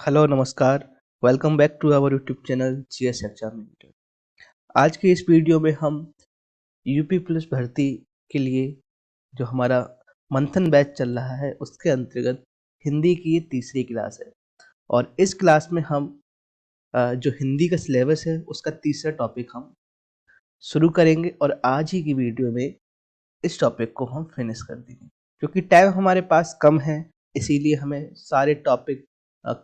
Hello नमस्कार। Welcome back to our YouTube channel GS examinator. आज के इस वीडियो में हम यूपी पुलिस भर्ती के लिए जो हमारा मंथन बैच चल रहा है उसके अंतर्गत हिंदी की ये तीसरी क्लास है और इस क्लास में हम जो हिंदी का सिलेबस है उसका तीसरा टॉपिक हम शुरू करेंगे और आज ही की वीडियो में इस टॉपिक को हम फिनिश कर देंगे। क्योंकि टाइम हमारे पास कम है इसीलिए हमें सारे टॉपिक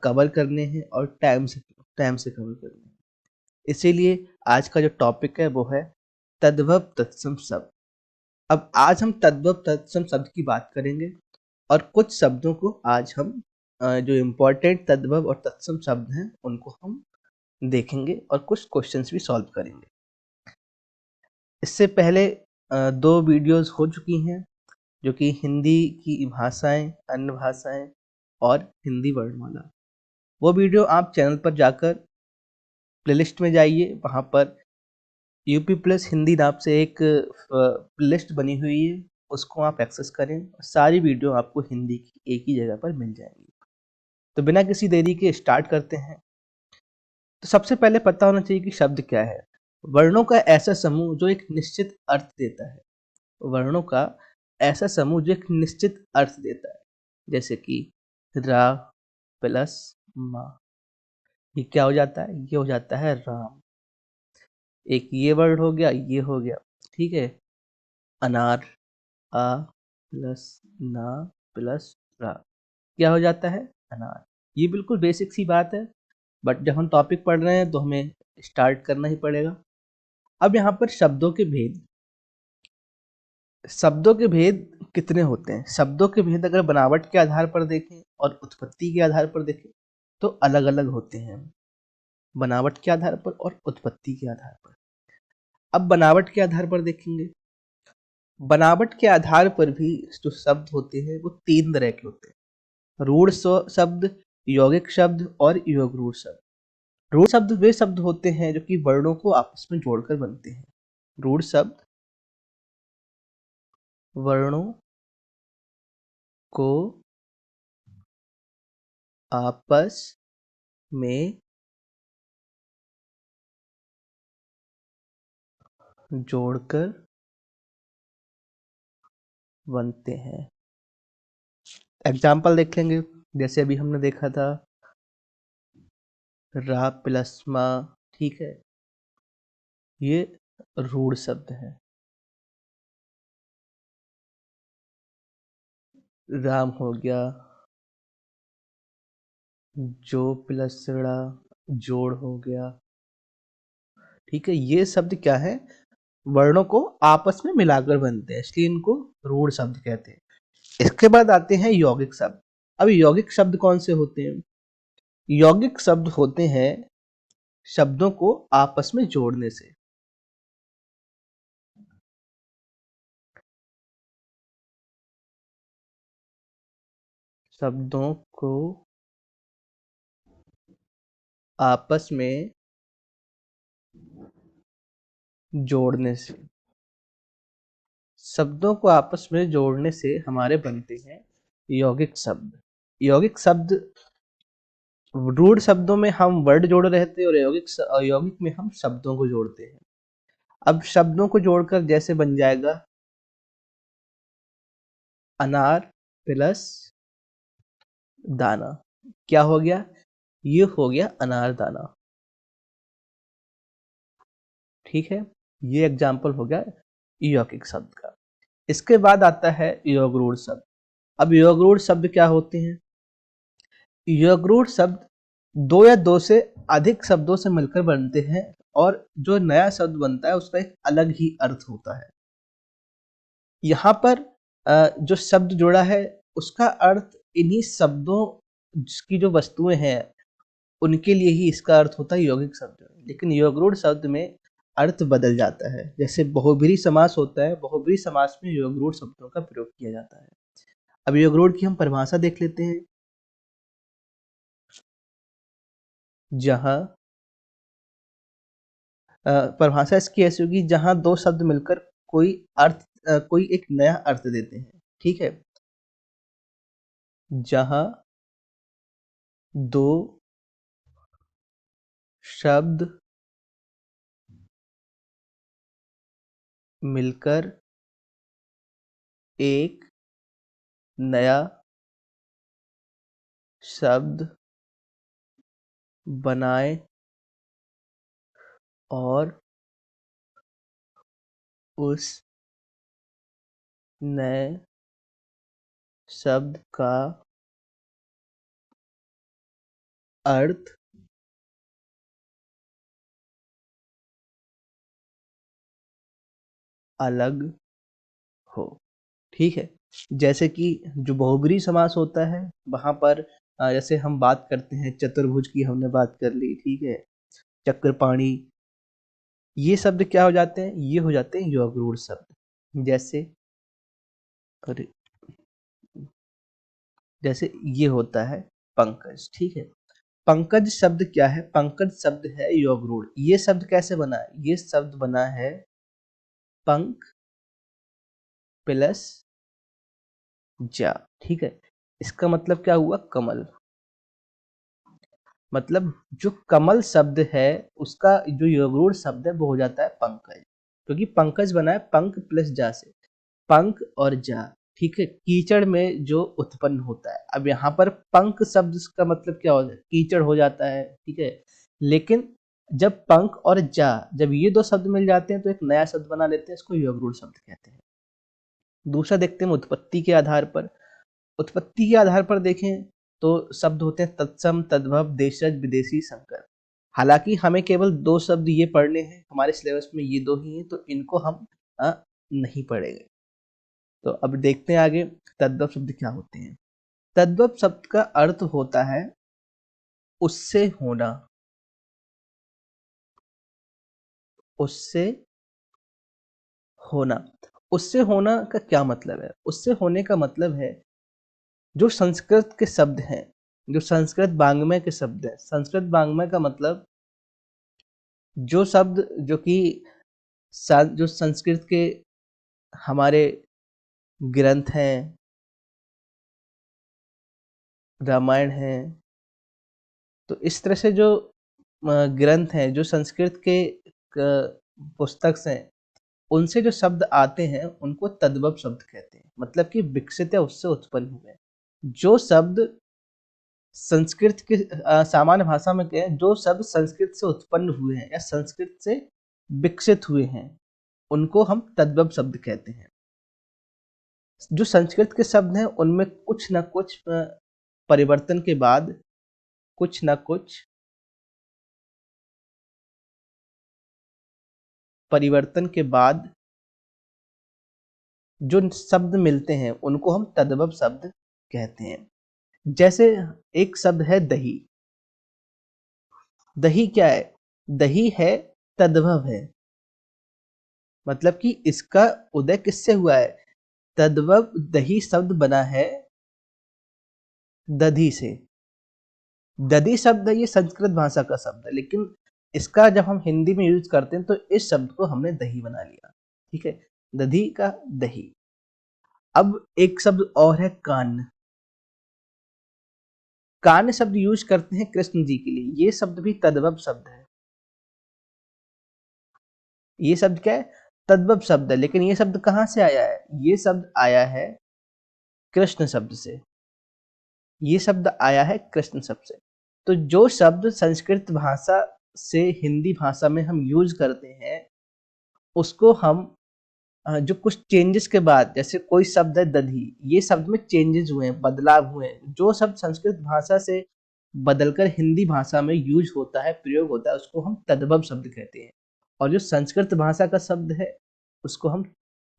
कवर करने हैं और टाइम से कवर करने हैं। इसीलिए आज का जो टॉपिक है वो है तद्भव तत्सम शब्द। अब आज हम तद्भव तत्सम शब्द की बात करेंगे और कुछ शब्दों को आज हम जो इम्पोर्टेंट तद्भव और तत्सम शब्द हैं उनको हम देखेंगे और कुछ क्वेश्चंस भी सॉल्व करेंगे। इससे पहले दो वीडियोस हो चुकी हैं जो कि हिंदी की भाषाएं, अन्य भाषाएं और हिंदी वर्णमाला। वो वीडियो आप चैनल पर जाकर प्लेलिस्ट में जाइए, वहाँ पर यूपी प्लस हिंदी नाम से एक प्लेलिस्ट बनी हुई है, उसको आप एक्सेस करें। सारी वीडियो आपको हिंदी की एक ही जगह पर मिल जाएंगी। तो बिना किसी देरी के स्टार्ट करते हैं। तो सबसे पहले पता होना चाहिए कि शब्द क्या है। वर्णों का ऐसा समूह जो एक निश्चित अर्थ देता है। वर्णों का ऐसा समूह जो एक निश्चित अर्थ देता है, जैसे कि रा प्लस मा, ये क्या हो जाता है? ये हो जाता है राम। एक ये वर्ड हो गया, ये हो गया, ठीक है। अनार, आ प्लस ना प्लस रा, क्या हो जाता है? अनार। ये बिल्कुल बेसिक सी बात है, बट जब हम टॉपिक पढ़ रहे हैं तो हमें स्टार्ट करना ही पड़ेगा। अब यहाँ पर शब्दों के भेद, शब्दों के भेद कितने होते हैं? शब्दों के भेद अगर बनावट के आधार पर देखें और उत्पत्ति के आधार पर देखें तो अलग अलग होते हैं। बनावट के आधार पर और उत्पत्ति के आधार पर। अब बनावट के आधार पर देखेंगे। बनावट के आधार पर भी जो शब्द होते हैं वो तीन तरह के होते हैं: रूढ़ शब्द, यौगिक शब्द और योगरूढ़ शब्द। रूढ़ शब्द वे शब्द होते हैं जो कि वर्णों को आपस में जोड़कर बनते हैं। रूढ़ शब्द वर्णों को आपस में जोड़कर बनते हैं। एग्जाम्पल देख लेंगे। जैसे अभी हमने देखा था रा प्लस मा, ठीक है, ये रूढ़ शब्द है। राम हो गया, जो प्लस ड़ा जोड़ हो गया, ठीक है। ये शब्द क्या है? वर्णों को आपस में मिलाकर बनते हैं, इसलिए इनको रूढ़ शब्द कहते हैं। इसके बाद आते हैं यौगिक शब्द। अब यौगिक शब्द कौन से होते हैं? यौगिक शब्द होते हैं शब्दों को आपस में जोड़ने से। शब्दों को आपस में जोड़ने से, शब्दों को आपस में जोड़ने से हमारे बनते हैं यौगिक शब्द। यौगिक शब्द, रूढ़ शब्दों में हम वर्ड जोड़ रहे थे और यौगिक में हम शब्दों को जोड़ते हैं। अब शब्दों को जोड़कर जैसे बन जाएगा अनार प्लस दाना, क्या हो गया? ये हो गया अनार दाना, ठीक है। ये एग्जाम्पल हो गया यौगिक शब्द का। इसके बाद आता है योगरूढ़ शब्द। अब योगरूढ़ शब्द क्या होते हैं? योगरूढ़ शब्द दो या दो से अधिक शब्दों से मिलकर बनते हैं और जो नया शब्द बनता है उसका एक अलग ही अर्थ होता है। यहाँ पर जो शब्द जोड़ा है उसका अर्थ इन्हीं शब्दों की जो वस्तुएं हैं उनके लिए ही इसका अर्थ होता है यौगिक शब्द। लेकिन योगरूढ़ शब्द में अर्थ बदल जाता है। जैसे बहुब्रीहि समास होता है, बहुब्रीहि समास में योगरूढ़ शब्दों का प्रयोग किया जाता है। अब योगरूढ़ की हम परिभाषा देख लेते हैं। जहां परिभाषा इसकी ऐसी होगी जहां दो शब्द मिलकर कोई एक नया अर्थ देते हैं, ठीक है। जहां दो शब्द मिलकर एक नया शब्द बनाए और उस नए शब्द का अर्थ अलग हो। ठीक है। जैसे कि जो बहुब्रीहि समास होता है वहां पर जैसे हम बात करते हैं चतुर्भुज की, हमने बात कर ली। ठीक है। चक्रपाणी, ये शब्द क्या हो जाते हैं? ये हो जाते हैं योगरूढ़ शब्द। अरे जैसे ये होता है पंकज। ठीक है। पंकज शब्द क्या है? पंकज शब्द है योगरूढ़। ये शब्द कैसे बना है? ये शब्द बना है पंक प्लस जा। ठीक है। इसका मतलब क्या हुआ? कमल। मतलब जो कमल शब्द है उसका जो योगरूढ़ शब्द है वो हो जाता है पंकज, क्योंकि पंकज बना है पंक प्लस जा से। पंक और जा। ठीक है। कीचड़ में जो उत्पन्न होता है। अब यहाँ पर पंक शब्द का मतलब क्या होता है? कीचड़ हो जाता है। ठीक है। लेकिन जब पंक और जा, जब ये दो शब्द मिल जाते हैं तो एक नया शब्द बना लेते हैं, इसको योगरूढ़ शब्द कहते हैं। दूसरा देखते हैं उत्पत्ति के आधार पर। उत्पत्ति के आधार पर देखें तो शब्द होते हैं तत्सम, तद्भव, देशज, विदेशी, संकर। हालांकि हमें केवल दो शब्द ये पढ़ने हैं, हमारे सिलेबस में ये दो ही हैं, तो इनको हम नहीं पढ़ेंगे। तो अब देखते हैं आगे तद्भव शब्द क्या होते हैं। तद्भव शब्द का अर्थ होता है उससे होना। उससे होना। उससे होना का क्या मतलब है? उससे होने का मतलब है जो संस्कृत के शब्द हैं, जो संस्कृत वाङ्मय के शब्द हैं। संस्कृत वाङ्मय का मतलब जो शब्द जो कि जो संस्कृत के हमारे ग्रंथ हैं, रामायण है, तो इस तरह से जो ग्रंथ हैं, जो संस्कृत के पुस्तक हैं, उनसे जो शब्द आते हैं उनको तद्भव शब्द कहते हैं। मतलब कि विकसित है, उससे उत्पन्न हुए। जो शब्द संस्कृत के सामान्य भाषा में कहें, जो शब्द संस्कृत से उत्पन्न हुए हैं या संस्कृत से विकसित हुए हैं, उनको हम तद्भव शब्द कहते हैं। जो संस्कृत के शब्द हैं उनमें कुछ न कुछ परिवर्तन के बाद, कुछ न कुछ परिवर्तन के बाद जो शब्द मिलते हैं उनको हम तद्भव शब्द कहते हैं। जैसे एक शब्द है दही। दही क्या है? दही है, तद्भव है। मतलब कि इसका उदय किससे हुआ है? तद्भव दही शब्द बना है दधी से। दधी शब्द है, ये संस्कृत भाषा का शब्द है, लेकिन इसका जब हम हिंदी में यूज करते हैं तो इस शब्द को हमने दही बना लिया। ठीक है। दधी का दही। अब एक शब्द और है कान। कान शब्द यूज करते हैं कृष्ण जी के लिए। ये शब्द भी तद्भव शब्द है। ये शब्द क्या है? तद्भव शब्द है। लेकिन ये शब्द कहां से आया है? ये शब्द आया है कृष्ण शब्द से। ये शब्द आया है कृष्ण शब्द से। तो जो शब्द संस्कृत भाषा से हिंदी भाषा में हम यूज करते हैं उसको हम जो कुछ चेंजेस के बाद, जैसे कोई शब्द है दधी, ये शब्द में चेंजेस हुए हैं, बदलाव हुए हैं। जो शब्द संस्कृत भाषा से बदलकर हिंदी भाषा में यूज होता है, प्रयोग होता है, उसको हम तद्भव शब्द कहते हैं। और जो संस्कृत भाषा का शब्द है उसको हम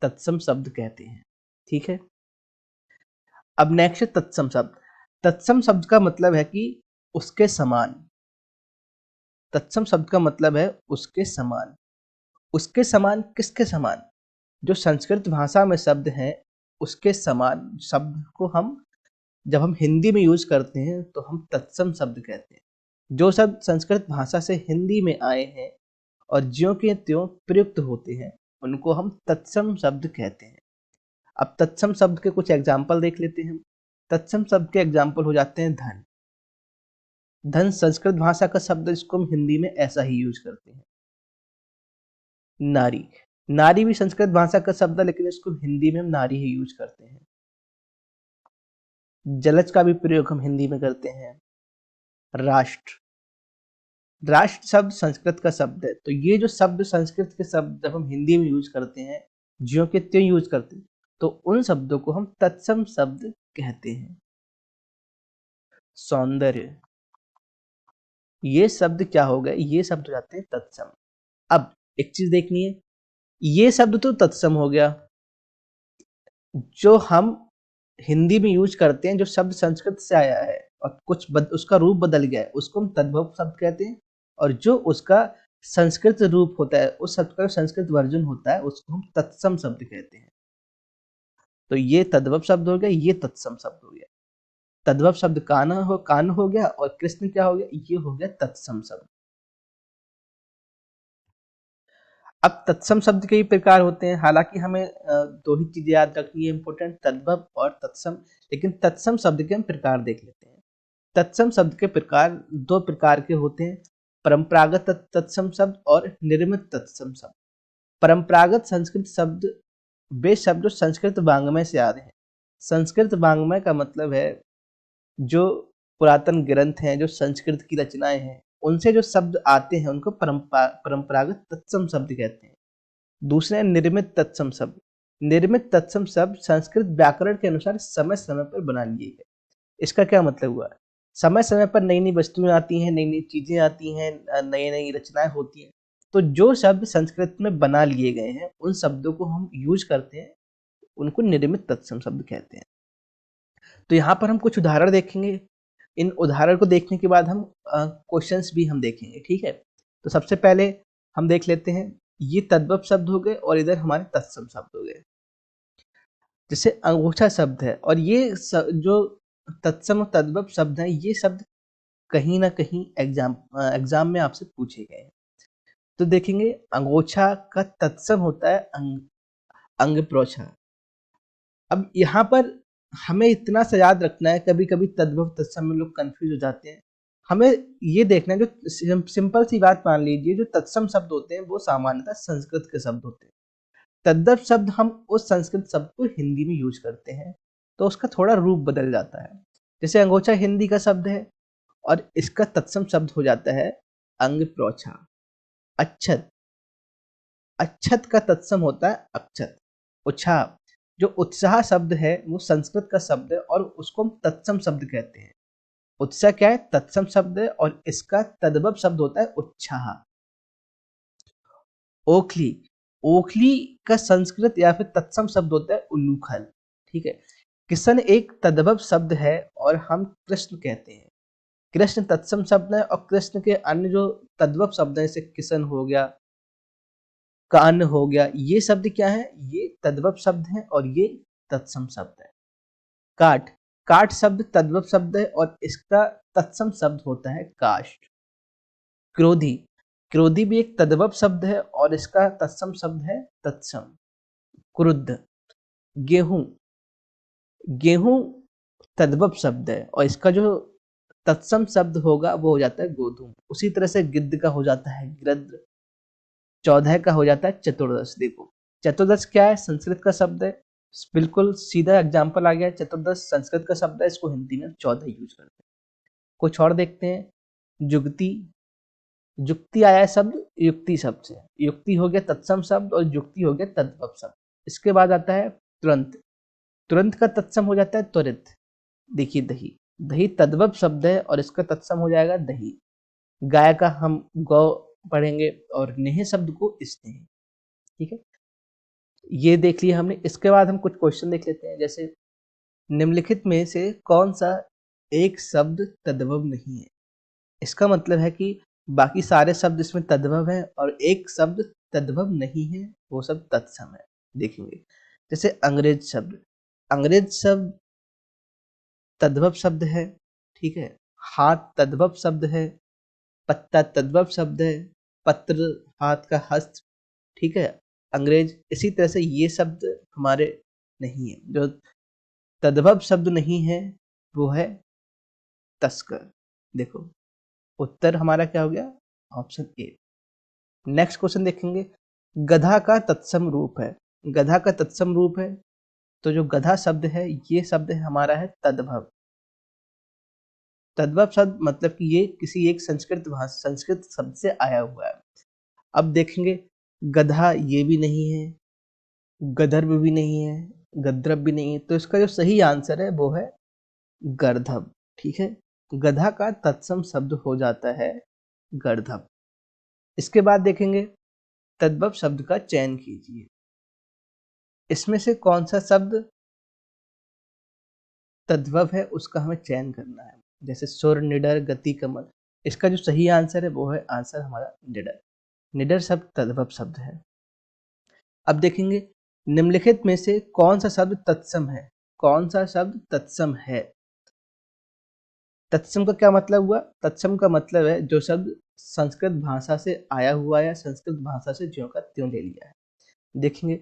तत्सम शब्द कहते हैं। ठीक है। अब नेक्स्ट है तत्सम शब्द। तत्सम शब्द का मतलब है कि उसके समान। तत्सम शब्द का मतलब है उसके समान। उसके समान किसके समान? जो संस्कृत भाषा में शब्द हैं उसके समान शब्द को हम जब हम हिंदी में यूज करते हैं तो हम तत्सम शब्द कहते हैं। जो शब्द संस्कृत भाषा से हिंदी में आए हैं और ज्यों के त्यों प्रयुक्त होते हैं उनको हम तत्सम शब्द कहते हैं। अब तत्सम शब्द के कुछ एग्जाम्पल देख लेते हैं हम। तत्सम शब्द के एग्जाम्पल हो जाते हैं धन। धन संस्कृत भाषा का शब्द है, इसको हम हिंदी में ऐसा ही यूज करते हैं। नारी, नारी भी संस्कृत भाषा का शब्द है, लेकिन इसको हिंदी में हम नारी ही यूज करते हैं। जलज का भी प्रयोग हम हिंदी में करते हैं। राष्ट्र, राष्ट्र शब्द संस्कृत का शब्द है, तो ये जो शब्द संस्कृत के शब्द जब हम हिंदी में यूज करते हैं, ज्यों के त्यों यूज करते हैं, तो उन शब्दों को हम तत्सम शब्द कहते हैं। सौंदर्य, ये शब्द क्या हो गए, ये शब्द हो जाते हैं तत्सम। अब एक चीज देखनी है, ये शब्द तो तत्सम हो गया, जो हम हिंदी में यूज करते हैं, जो शब्द संस्कृत से आया है और उसका रूप बदल गया है, उसको हम तद्भव शब्द कहते हैं। और जो उसका संस्कृत रूप होता है, उस शब्द का संस्कृत वर्जन होता है, उसको हम तत्सम शब्द कहते हैं। तो ये तद्भव शब्द हो गया, ये तत्सम शब्द हो गया। तद्भव शब्द कान हो गया, और कृष्ण क्या हो गया, ये हो गया तत्सम शब्द। अब तत्सम शब्द के ही प्रकार होते हैं, हालांकि हमें दो ही चीजें याद रखनी है इंपॉर्टेंट, तद्भव और तत्सम। लेकिन तत्सम शब्द के हम प्रकार देख लेते हैं। तत्सम शब्द के प्रकार दो प्रकार के होते हैं, परंपरागत तत्सम शब्द और निर्मित तत्सम शब्द। परंपरागत संस्कृत शब्द वे शब्द जो संस्कृत वाङ्मय से आ रहे हैं। संस्कृत वाङ्मय का मतलब है जो पुरातन ग्रंथ हैं, जो संस्कृत की रचनाएं हैं, उनसे जो शब्द आते हैं, उनको परंपरागत तत्सम शब्द कहते हैं। दूसरे निर्मित तत्सम शब्द। निर्मित तत्सम शब्द संस्कृत व्याकरण के अनुसार समय समय पर बना लिए गए। इसका क्या मतलब हुआ, समय समय पर नई नई वस्तुएं आती हैं, नई नई चीजें आती हैं, नई नई रचनाएं होती हैं, तो जो शब्द संस्कृत में बना लिए गए हैं, उन शब्दों को हम यूज करते हैं, उनको निर्मित तत्सम शब्द कहते हैं। तो यहाँ पर हम कुछ उदाहरण देखेंगे, इन उदाहरण को देखने के बाद हम क्वेश्चंस भी हम देखेंगे, ठीक है। तो सबसे पहले हम देख लेते हैं, ये तद्भव शब्द हो गए और इधर हमारे तत्सम शब्द हो गए। जैसे अंगूठा शब्द है, और ये जो तत्सम और तद्भव शब्द हैं, ये शब्द कहीं ना कहीं एग्जाम में आपसे पूछे गए हैं। तो देखेंगे, अंगोछा का तत्सम होता है अंग प्रोछा। अब यहाँ पर हमें इतना सा याद रखना है, कभी कभी तद्भव तत्सम में लोग कंफ्यूज हो जाते हैं। हमें ये देखना है, जो सिंपल सी बात मान लीजिए, जो तत्सम शब्द होते हैं वो सामान्यतः संस्कृत के शब्द होते हैं। तद्भव शब्द हम उस संस्कृत शब्द को हिंदी में यूज करते हैं, तो उसका थोड़ा रूप बदल जाता है। जैसे अंगोछा हिंदी का शब्द है, और इसका तत्सम शब्द हो जाता है अंग प्रोछा। अच्छत, अच्छत का तत्सम होता है अक्षत। उत्साह, जो उत्साह शब्द है वो संस्कृत का शब्द है, और उसको हम तत्सम शब्द कहते हैं। उत्साह क्या है, तत्सम शब्द है, और इसका तद्भव शब्द होता है उत्साह। ओखली, ओखली का संस्कृत या फिर तत्सम शब्द होता है उल्लूखल, ठीक है। किशन एक तद्भव शब्द है, और हम कृष्ण कहते हैं। कृष्ण तत्सम शब्द है, और कृष्ण के अन्य जो तद्भव शब्द है, जैसे किशन हो गया, कान हो गया, ये शब्द क्या है, ये तद्भव शब्द है, और ये तत्सम शब्द है। काठ, काठ शब्द तद्भव शब्द है, और इसका तत्सम शब्द होता है काष्ठ। क्रोधी, क्रोधी भी एक तद्भव शब्द है, और इसका तत्सम शब्द है तत्सम। क्रुद्ध, गेहूं, गेहूं तद्भव शब्द है, और इसका जो तत्सम शब्द होगा वो हो जाता है गोधूम। उसी तरह से गिद्ध का हो जाता है गृध्र। 14 का हो जाता है चतुर्दश। देखो, चतुर्दश क्या है, संस्कृत का शब्द है, बिल्कुल सीधा एग्जाम्पल आ गया। चतुर्दश संस्कृत का शब्द है, इसको हिंदी में 14 यूज करते हैं। कुछ और देखते हैं, जुक्ति, जुक्ति आया है शब्द युक्ति शब्द से, युक्ति हो गया तत्सम शब्द, और जुक्ति हो गया तद्भव शब्द। इसके बाद आता है तुरंत, तुरंत का तत्सम हो जाता है त्वरित। देखिए, दही, दही तद्भव शब्द है, और इसका तत्सम हो जाएगा दही। गाय का हम गौ पढ़ेंगे, और नेह शब्द को स्नेह, ठीक है। ये देख लिया हमने। इसके बाद हम कुछ क्वेश्चन देख लेते हैं, जैसे निम्नलिखित में से कौन सा एक शब्द तद्भव नहीं है। इसका मतलब है कि बाकी सारे शब्द इसमें तद्भव है, और एक शब्द तद्भव नहीं है, वो सब तत्सम है। देखेंगे, जैसे अंग्रेज शब्द, अंग्रेज शब्द तद्भव शब्द है, ठीक है। हाथ तद्भव शब्द है, पत्ता तद्भव शब्द है, पत्र हाथ का हस्त, ठीक है, अंग्रेज। इसी तरह से ये शब्द हमारे नहीं है। जो तद्भव शब्द नहीं है वो है तस्कर। देखो, उत्तर हमारा क्या हो गया? Option A. नेक्स्ट क्वेश्चन देखेंगे, गधा का तत्सम रूप है। गधा का तत्सम रूप है, तो जो गधा शब्द है ये शब्द हमारा है तद्भव। तद्भव शब्द मतलब कि ये किसी एक संस्कृत शब्द से आया हुआ है। अब देखेंगे, गधा ये भी नहीं है, गधर्व भी नहीं है, गद्रव भी नहीं है, तो इसका जो सही आंसर है वो है गर्धव। ठीक है, गधा का तत्सम शब्द हो जाता है गर्धव। इसके बाद देखेंगे, तद्भव शब्द का चयन कीजिए। इसमें से कौन सा शब्द तद्भव है उसका हमें चयन करना है। जैसे सुर, निडर, गति, कमल, इसका जो सही आंसर है वो है आंसर हमारा निडर। निडर शब्द तद्भव शब्द है। अब देखेंगे, निम्नलिखित में से कौन सा शब्द तत्सम है? कौन सा शब्द तत्सम है? तत्सम का क्या मतलब हुआ? तत्सम का मतलब है जो शब्द संस्कृत भाषा से आया हुआ है, संस्कृत भाषा से ज्यों का त्यों ले लिया है। देखेंगे,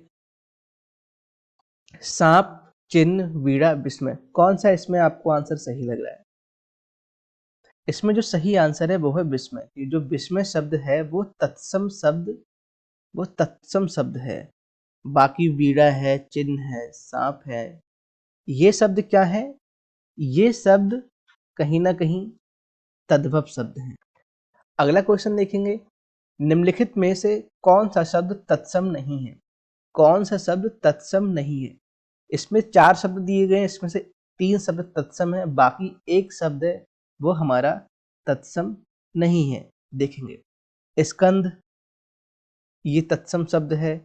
सांप, चिन्ह, वीणा, विस्मय, कौन सा इसमें आपको आंसर सही लग रहा है? इसमें जो सही आंसर है वो है विस्मय। ये जो विस्मय शब्द है वो तत्सम शब्द है। बाकी वीणा है, चिन्ह है, सांप है, ये शब्द क्या है? ये शब्द कहीं ना कहीं तद्भव शब्द है। अगला क्वेश्चन देखेंगे, निम्नलिखित में से कौन सा शब्द तत्सम नहीं है? कौन सा शब्द तत्सम नहीं है? इसमें 4 शब्द दिए गए हैं, इसमें से 3 शब्द तत्सम है, बाकी एक शब्द है वो हमारा तत्सम नहीं है। देखेंगे, स्कंद ये तत्सम शब्द है,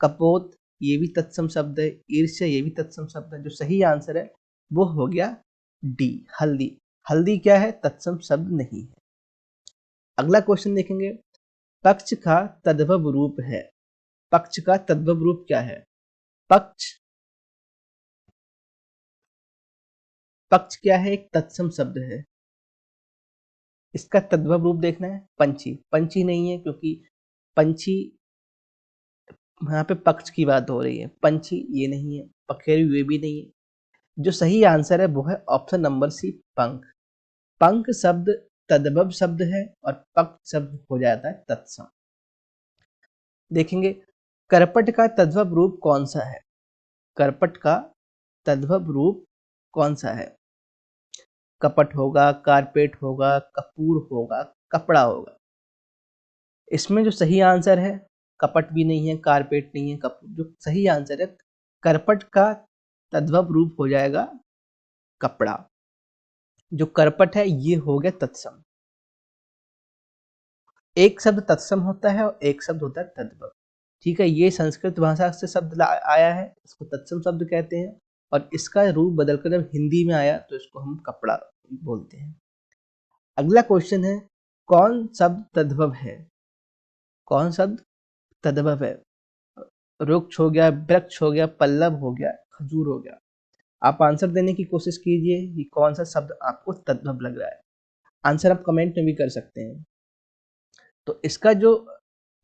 कपोत ये भी तत्सम शब्द है, ईर्ष्या ये भी तत्सम शब्द है। जो सही आंसर है वो हो गया डी, हल्दी। हल्दी क्या है? तत्सम शब्द नहीं है। अगला क्वेश्चन देखेंगे, पक्ष का तद्भव रूप है। पक्ष का तद्भव रूप क्या है? पक्ष पक्ष क्या है? एक तत्सम शब्द है। इसका तद्भव रूप देखना है, पंछी। पंछी नहीं है, क्योंकि पंछी, यहाँ पे पक्ष की बात हो रही है, पंछी ये नहीं है, पखेरु ये भी नहीं है। जो सही आंसर है वो है ऑप्शन नंबर सी, पंख। पंख शब्द तद्भव शब्द है और पक्ष शब्द हो जाता है तत्सम। देखेंगे, करपट का तद्भव रूप कौन सा है? करपट का तद्भव रूप कौन सा है? कपट होगा, कारपेट होगा, कपूर होगा, कपड़ा होगा। इसमें जो सही आंसर है, कपट भी नहीं है, कारपेट नहीं है, कपूर, जो सही आंसर है करपट का तद्भव रूप हो जाएगा कपड़ा। जो करपट है ये हो गया तत्सम। एक शब्द तत्सम होता है और एक शब्द होता है तद्भव। ठीक है, ये संस्कृत भाषा से शब्द आया है, इसको तत्सम शब्द कहते हैं, और इसका रूप बदलकर जब हिंदी में आया तो इसको हम कपड़ा बोलते हैं। अगला क्वेश्चन है, कौन शब्द तद्भव है? कौन शब्द तद्भव है? रुक्ष हो गया, वृक्ष हो गया, पल्लव हो गया, खजूर हो गया। आप आंसर देने की कोशिश कीजिए कि कौन सा शब्द आपको तद्भव लग रहा है। आंसर आप कमेंट में भी कर सकते हैं। तो इसका जो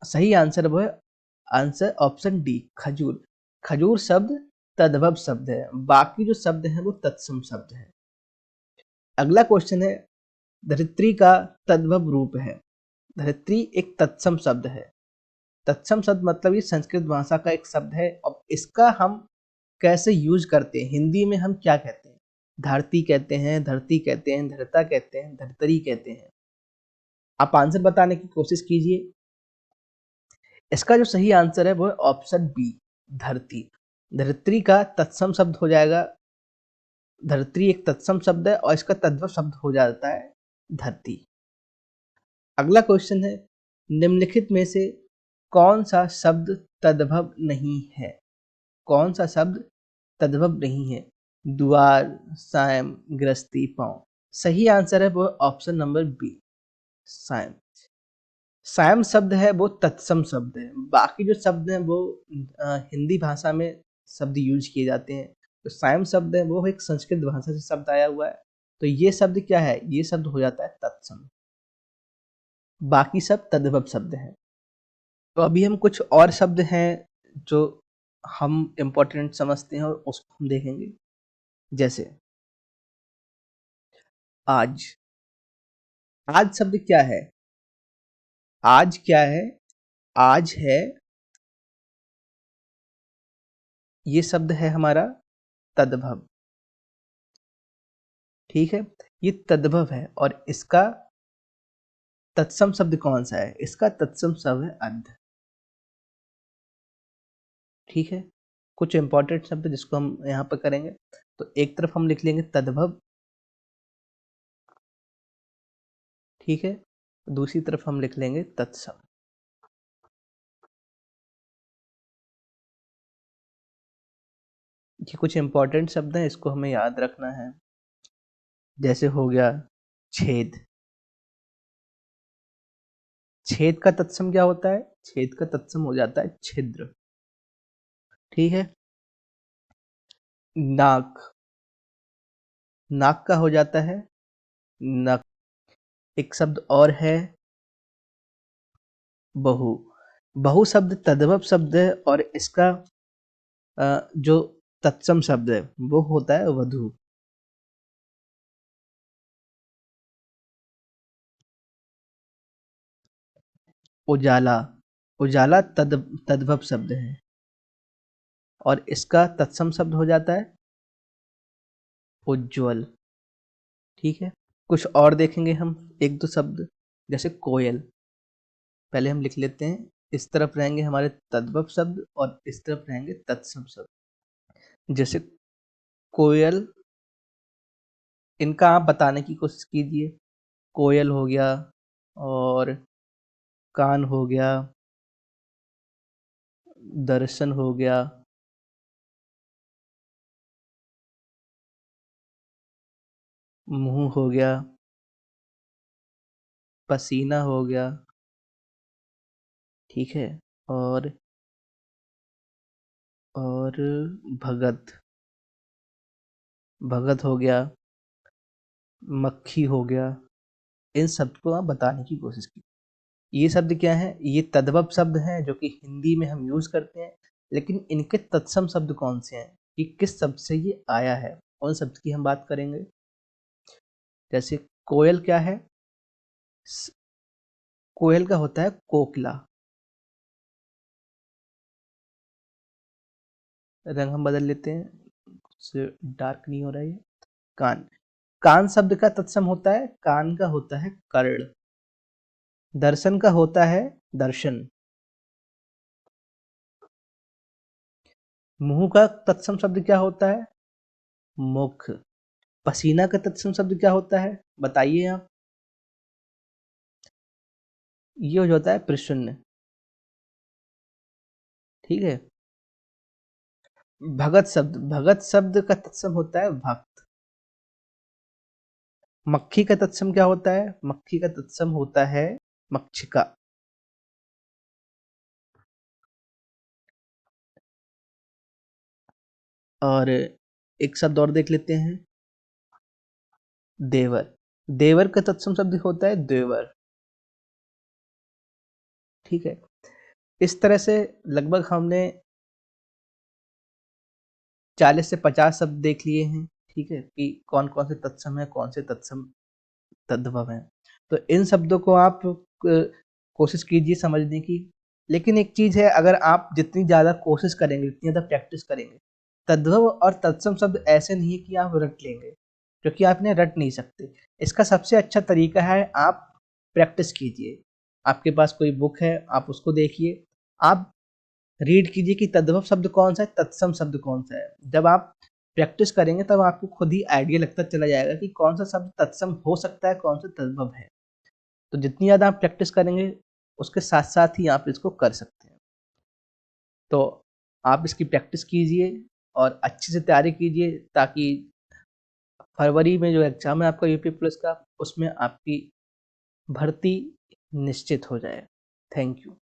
सही आंसर वो है आंसर ऑप्शन डी, खजूर। खजूर शब्द तद्भव शब्द है, बाकी जो शब्द है वो तत्सम शब्द है। अगला क्वेश्चन है, धरित्री का तद्भव रूप है। धरित्री एक तत्सम शब्द है। तत्सम शब्द मतलब ये संस्कृत भाषा का एक शब्द है, और इसका हम कैसे यूज करते हैं? हिंदी में हम क्या कहते हैं? धरती कहते हैं, धरती कहते हैं, धरता कहते हैं, धरतरी कहते हैं। आप आंसर बताने की कोशिश कीजिए। इसका जो सही आंसर है वो है ऑप्शन बी, धरती। धरित्री का तत्सम शब्द हो जाएगा, धरती एक तत्सम शब्द है और इसका तद्भव शब्द हो जाता है धरती। अगला क्वेश्चन है, निम्नलिखित में से कौन सा शब्द तद्भव नहीं है? कौन सा शब्द तद्भव नहीं है? द्वार, सायं, गृहस्थी, पांव। सही आंसर है वो ऑप्शन नंबर बी, सायं। सायं शब्द है वो तत्सम शब्द है, बाकी जो शब्द हैं वो हिंदी भाषा में शब्द यूज किए जाते हैं। तो सायं शब्द है वो एक संस्कृत भाषा से शब्द आया हुआ है, तो ये शब्द क्या है? ये शब्द हो जाता है तत्सम, बाकी सब तद्भव शब्द हैं। तो अभी हम कुछ और शब्द हैं जो हम इम्पोर्टेंट समझते हैं और उसको हम देखेंगे। जैसे आज, आज शब्द क्या है? आज क्या है? आज है, ये शब्द है हमारा तद्भव। ठीक है, ये तद्भव है और इसका तत्सम शब्द कौन सा है? इसका तत्सम शब्द है अंध। ठीक है, कुछ इंपॉर्टेंट शब्द जिसको हम यहाँ पर करेंगे। तो एक तरफ हम लिख लेंगे तद्भव, ठीक है, दूसरी तरफ हम लिख लेंगे तत्सम। ये कुछ इंपॉर्टेंट शब्द हैं, इसको हमें याद रखना है। जैसे हो गया छेद। छेद का तत्सम क्या होता है? छेद का तत्सम हो जाता है छिद्र। ठीक है, नाक। नाक का हो जाता है नक। एक शब्द और है बहु। बहु शब्द तद्भव शब्द है और इसका जो तत्सम शब्द है वो होता है वधु। उजाला। उजाला तद्भव शब्द है और इसका तत्सम शब्द हो जाता है उज्ज्वल। ठीक है, कुछ और देखेंगे हम, एक दो शब्द। जैसे कोयल, पहले हम लिख लेते हैं। इस तरफ रहेंगे हमारे तद्भव शब्द और इस तरफ रहेंगे तत्सम शब्द। जैसे कोयल, इनका आप बताने की कोशिश कीजिए। कोयल हो गया और कान हो गया, दर्शन हो गया, मुंह हो गया, पसीना हो गया। ठीक है, और और भगत। भगत हो गया, मक्खी हो गया। इन शब्द को आप बताने की कोशिश कीजिए। ये शब्द क्या है? ये तद्भव शब्द हैं जो कि हिंदी में हम यूज करते हैं, लेकिन इनके तत्सम शब्द कौन से हैं, कि किस शब्द से ये आया है, उन शब्द की हम बात करेंगे। जैसे कोयल क्या है? कोयल का होता है कोकिला। रंग हम बदल लेते हैं, से डार्क नहीं हो रहा है ये। कान। कान शब्द का तत्सम होता है, कान का होता है कर्ण। दर्शन का होता है दर्शन। मुंह का तत्सम शब्द क्या होता है? मुख। पसीना का तत्सम शब्द क्या होता है? बताइए आप। ये हो जाता है प्रसन्न। ठीक है, भगत शब्द का तत्सम होता है भक्त। मक्खी का तत्सम क्या होता है? मक्खी का तत्सम होता है मक्षिका। और एक शब्द और देख लेते हैं, देवर। देवर का तत्सम शब्द होता है देवर। ठीक है, इस तरह से लगभग हमने 40 से 50 शब्द देख लिए हैं। ठीक है, कि कौन कौन से तत्सम है, कौन से तत्सम तद्भव है। तो इन शब्दों को आप कोशिश कीजिए समझने की। लेकिन एक चीज है, अगर आप जितनी ज्यादा कोशिश करेंगे, जितनी ज्यादा प्रैक्टिस करेंगे, तद्भव और तत्सम शब्द ऐसे नहीं है कि आप रट लेंगे, क्योंकि आप इन्हें रट नहीं सकते। इसका सबसे अच्छा तरीका है आप प्रैक्टिस कीजिए। आपके पास कोई बुक है, आप उसको देखिए, आप रीड कीजिए कि तद्भव शब्द कौन सा है, तत्सम शब्द कौन सा है। जब आप प्रैक्टिस करेंगे तब आपको खुद ही आइडिया लगता चला जाएगा कि कौन सा शब्द तत्सम हो सकता है, कौन सा तद्भव है। तो जितनी ज़्यादा आप प्रैक्टिस करेंगे, उसके साथ साथ ही आप इसको कर सकते हैं। तो आप इसकी प्रैक्टिस कीजिए और अच्छे से तैयारी कीजिए, ताकि फरवरी में जो एग्ज़ाम है आपका यूपी पुलिस का, उसमें आपकी भर्ती निश्चित हो जाए। Thank you.